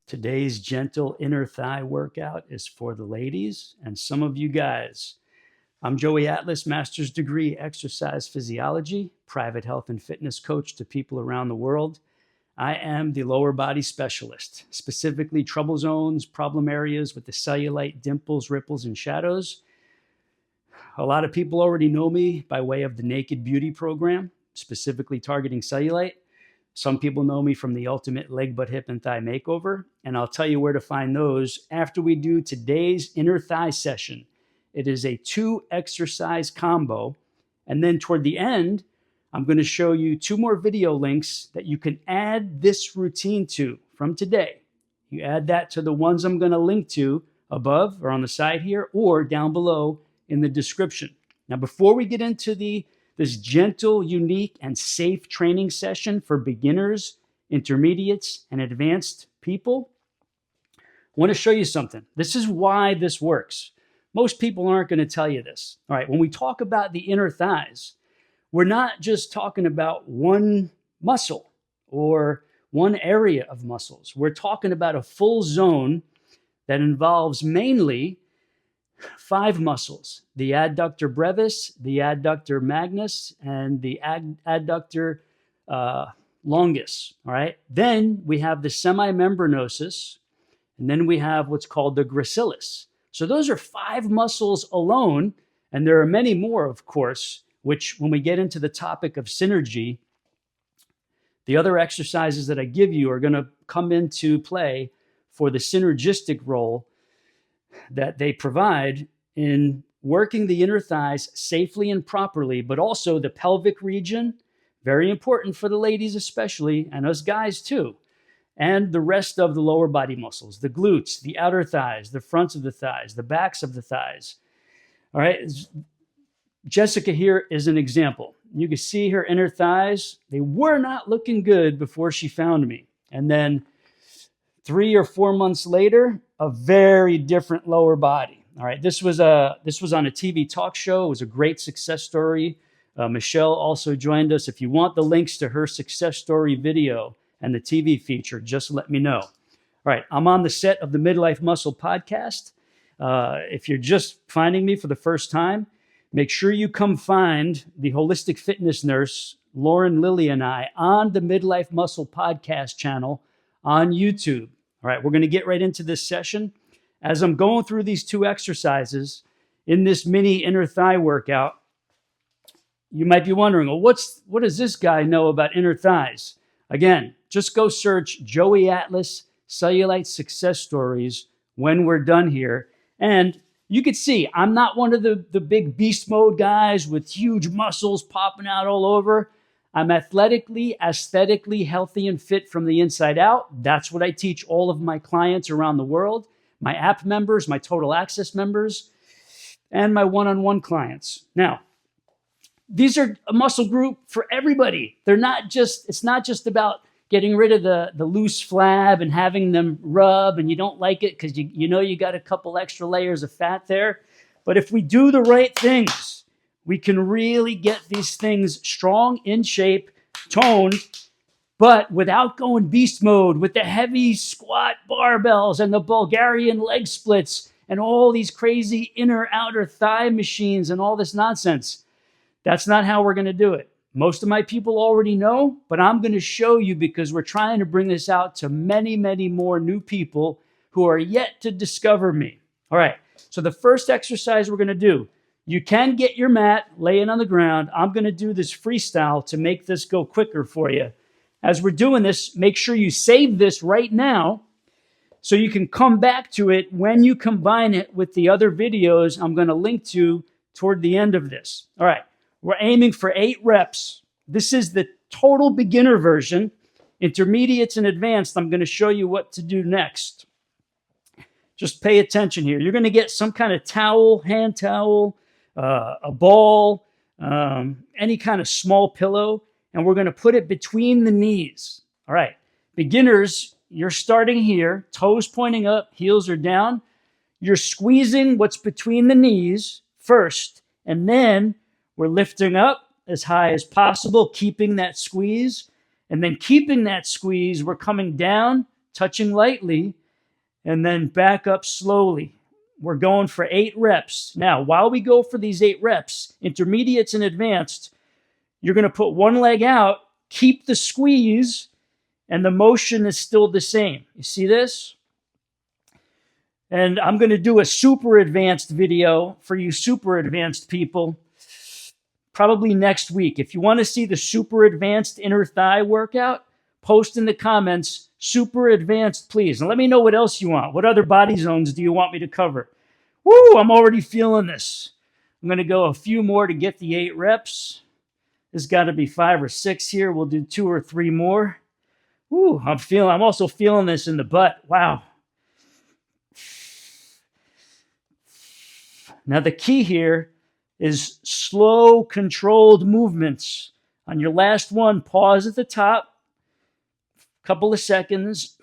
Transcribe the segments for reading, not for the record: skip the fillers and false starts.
Today's gentle inner thigh workout is for the ladies and some of you guys. I'm Joey Atlas, master's degree exercise physiology, private health and fitness coach to people around the world. I am the lower body specialist, specifically trouble zones, problem areas with the cellulite, dimples, ripples, and shadows. A lot of people already know me by way of the Naked Beauty program, specifically targeting cellulite. Some people know me from the Ultimate Leg, Butt, Hip, and Thigh Makeover, and I'll tell you where to find those after we do today's inner thigh session. It is a 2-exercise combo, and then toward the end, I'm going to show you 2 more video links that you can add this routine to from today. You add that to the ones I'm going to link to above or on the side here or down below in the description. Now, before we get into this gentle, unique, and safe training session for beginners, intermediates, and advanced people, I want to show you something. This is why this works. Most people aren't going to tell you this. All right, when we talk about the inner thighs, we're not just talking about one muscle or one area of muscles. We're talking about a full zone that involves mainly 5 muscles: the adductor brevis, the adductor magnus, and the adductor longus. All right. Then we have the semimembranosus, and then we have what's called the gracilis. So those are 5 muscles alone, and there are many more, of course, which when we get into the topic of synergy, the other exercises that I give you are going to come into play for the synergistic role that they provide in working the inner thighs safely and properly, but also the pelvic region, very important for the ladies especially, and us guys too, and the rest of the lower body muscles, the glutes, the outer thighs, the fronts of the thighs, the backs of the thighs. All right, Jessica here is an example. You can see her inner thighs. They were not looking good before she found me. And then 3 or 4 months later, a very different lower body. All right, this was on a TV talk show. It was a great success story. Michelle also joined us. If you want the links to her success story video and the TV feature, just let me know. All right, I'm on the set of the Midlife Muscle podcast. If you're just finding me for the first time, make sure you come find the holistic fitness nurse, Lauren, Lilly, and I on the Midlife Muscle podcast channel on YouTube. All right, we're going to get right into this session. As I'm going through these 2 exercises in this mini inner thigh workout, you might be wondering, well, what does this guy know about inner thighs? Again, just go search Joey Atlas Cellulite Success Stories when we're done here. And you can see I'm not one of the big beast mode guys with huge muscles popping out all over. I'm athletically, aesthetically healthy and fit from the inside out. That's what I teach all of my clients around the world, my app members, my total access members, and my one-on-one clients. Now, these are a muscle group for everybody. It's not just about getting rid of the loose flab and having them rub and you don't like it because you know you got a couple extra layers of fat there. But if we do the right things, we can really get these things strong, in shape, toned, but without going beast mode with the heavy squat barbells and the Bulgarian leg splits and all these crazy inner outer thigh machines and all this nonsense. That's not how we're going to do it. Most of my people already know, but I'm going to show you because we're trying to bring this out to many, many more new people who are yet to discover me. All right, so the first exercise we're going to do, you can get your mat, lay it on the ground. I'm going to do this freestyle to make this go quicker for you. As we're doing this, make sure you save this right now so you can come back to it when you combine it with the other videos I'm going to link to toward the end of this. All right, we're aiming for 8 reps. This is the total beginner version. Intermediates and advanced, I'm going to show you what to do next. Just pay attention here. You're going to get some kind of towel, hand towel, a ball, any kind of small pillow, and we're going to put it between the knees. All right. Beginners, you're starting here, toes pointing up, heels are down. You're squeezing what's between the knees first, and then we're lifting up as high as possible, keeping that squeeze, and then keeping that squeeze, we're coming down touching lightly, and then back up slowly. We're going for 8 reps. Now, while we go for these 8 reps, intermediates and advanced, you're going to put one leg out, keep the squeeze, and the motion is still the same. You see this? And I'm going to do a super advanced video for you super advanced people probably next week. If you want to see the super advanced inner thigh workout, post in the comments, super advanced, please. And let me know what else you want. What other body zones do you want me to cover? Woo, I'm already feeling this. I'm going to go a few more to get the 8 reps. There's got to be 5 or 6 here. We'll do 2 or 3 more. Woo, I'm also feeling this in the butt. Wow. Now the key here is slow, controlled movements. On your last one, pause at the top, couple of seconds,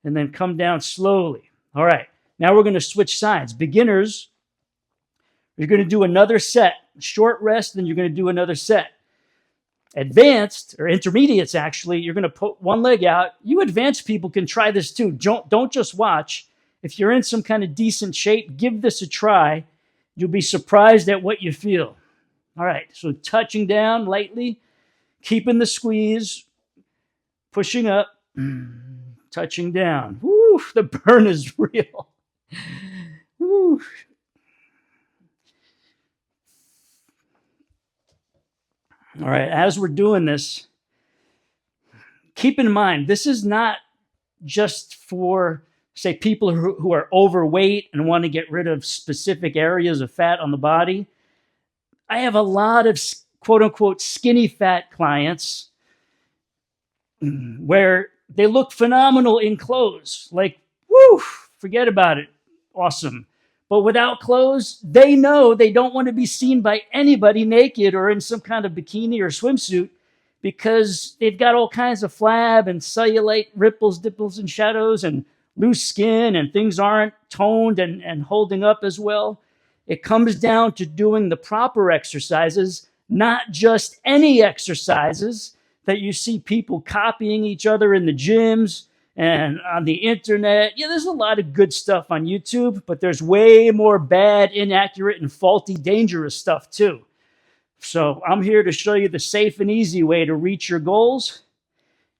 and then come down slowly. All right, now we're going to switch sides. Beginners, you're going to do another set. Short rest, then you're going to do another set. Advanced, or intermediates actually, you're going to put one leg out. You advanced people can try this too. Don't just watch. If you're in some kind of decent shape, give this a try. You'll be surprised at what you feel. All right, so touching down lightly, keeping the squeeze, pushing up, touching down. Woo, the burn is real. Woo. All right, as we're doing this, keep in mind, this is not just for, say, people who are overweight and want to get rid of specific areas of fat on the body. I have a lot of quote-unquote skinny fat clients where they look phenomenal in clothes. Like, woo, forget about it. Awesome. But without clothes, they know they don't want to be seen by anybody naked or in some kind of bikini or swimsuit because they've got all kinds of flab and cellulite ripples, dimples, and shadows and loose skin, and things aren't toned and holding up as well. It comes down to doing the proper exercises, not just any exercises that you see people copying each other in the gyms and on the internet. Yeah, there's a lot of good stuff on YouTube, but there's way more bad, inaccurate, and faulty, dangerous stuff too. So I'm here to show you the safe and easy way to reach your goals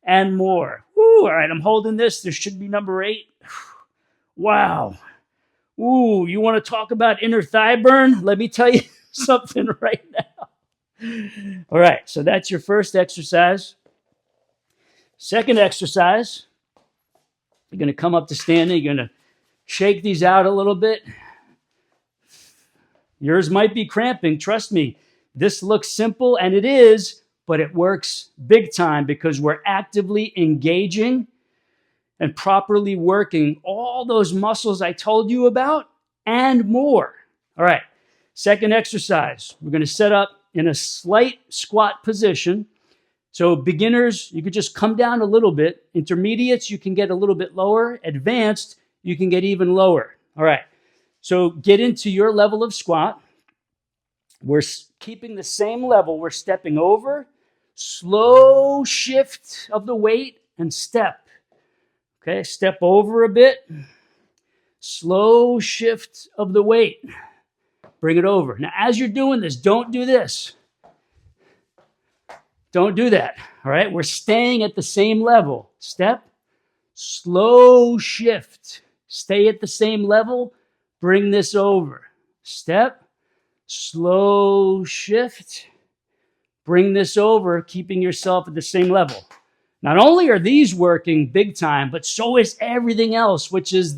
and more. Woo, all right, I'm holding this. This should be number 8. Wow. Ooh, you want to talk about inner thigh burn? Let me tell you something right now. All right, so that's your first exercise. Second exercise, you're going to come up to standing. You're going to shake these out a little bit. Yours might be cramping. Trust me, this looks simple, and it is, but it works big time because we're actively engaging and properly working all those muscles I told you about and more. All right, second exercise. We're going to set up in a slight squat position. So beginners, you could just come down a little bit. Intermediates, you can get a little bit lower. Advanced, you can get even lower. All right, so get into your level of squat. We're keeping the same level. We're stepping over, slow shift of the weight, and step. Okay, step over a bit, slow shift of the weight. Bring it over. Now, as you're doing this, don't do this. Don't do that, all right? We're staying at the same level. Step, slow shift. Stay at the same level. Bring this over. Step, slow shift. Bring this over, keeping yourself at the same level. Not only are these working big time, but so is everything else, which is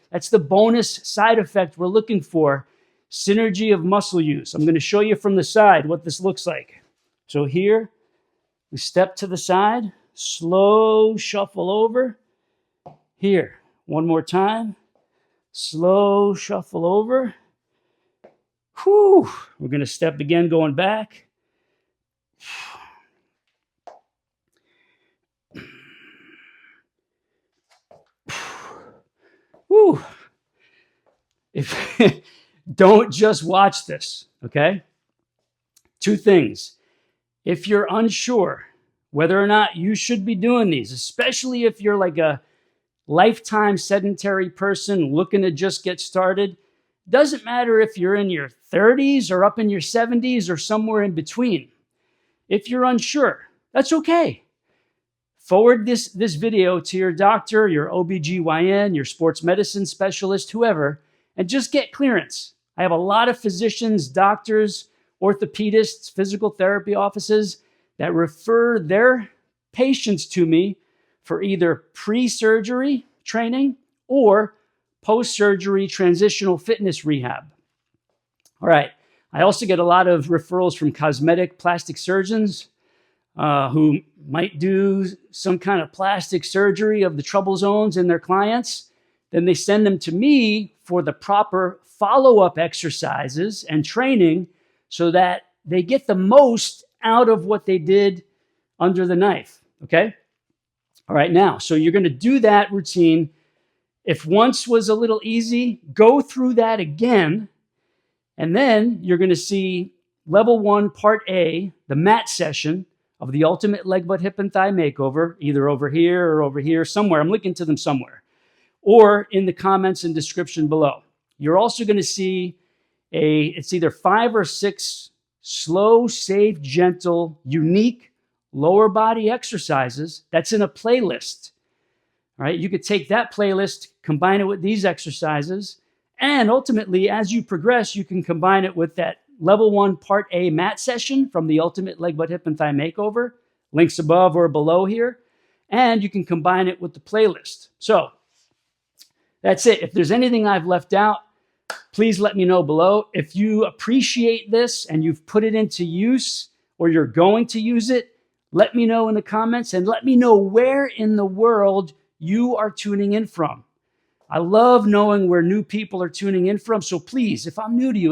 that's the bonus side effect we're looking for, synergy of muscle use. I'm going to show you from the side what this looks like. So here, we step to the side, slow shuffle over. Here, one more time, slow shuffle over. Whew. We're going to step again, going back. Whew. Don't just watch this, okay? 2 things. If you're unsure whether or not you should be doing these, especially if you're like a lifetime sedentary person looking to just get started. Doesn't matter if you're in your 30s or up in your 70s or somewhere in between. If you're unsure, that's okay. Forward this video to your doctor, your OBGYN, your sports medicine specialist, whoever, and just get clearance. I have a lot of physicians, doctors, orthopedists, physical therapy offices that refer their patients to me for either pre-surgery training or post-surgery transitional fitness rehab. All right. I also get a lot of referrals from cosmetic plastic surgeons who might do some kind of plastic surgery of the trouble zones in their clients. Then they send them to me for the proper follow-up exercises and training so that they get the most out of what they did under the knife, okay? All right, now, so you're going to do that routine. If once was a little easy, go through that again, and then you're going to see level 1, part A, the mat session of the Ultimate Leg, Butt, Hip, and Thigh Makeover, either over here, somewhere. I'm linking to them somewhere, or in the comments and description below. You're also going to see it's either 5 or 6 slow, safe, gentle, unique lower body exercises that's in a playlist. All right, you could take that playlist, combine it with these exercises, and ultimately, as you progress, you can combine it with that level 1, part A mat session from the Ultimate Leg, Butt, Hip, and Thigh Makeover. Links above or below here. And you can combine it with the playlist. So that's it. If there's anything I've left out, please let me know below. If you appreciate this and you've put it into use or you're going to use it, let me know in the comments and let me know where in the world you are tuning in from. I love knowing where new people are tuning in from. So please, if I'm new to you,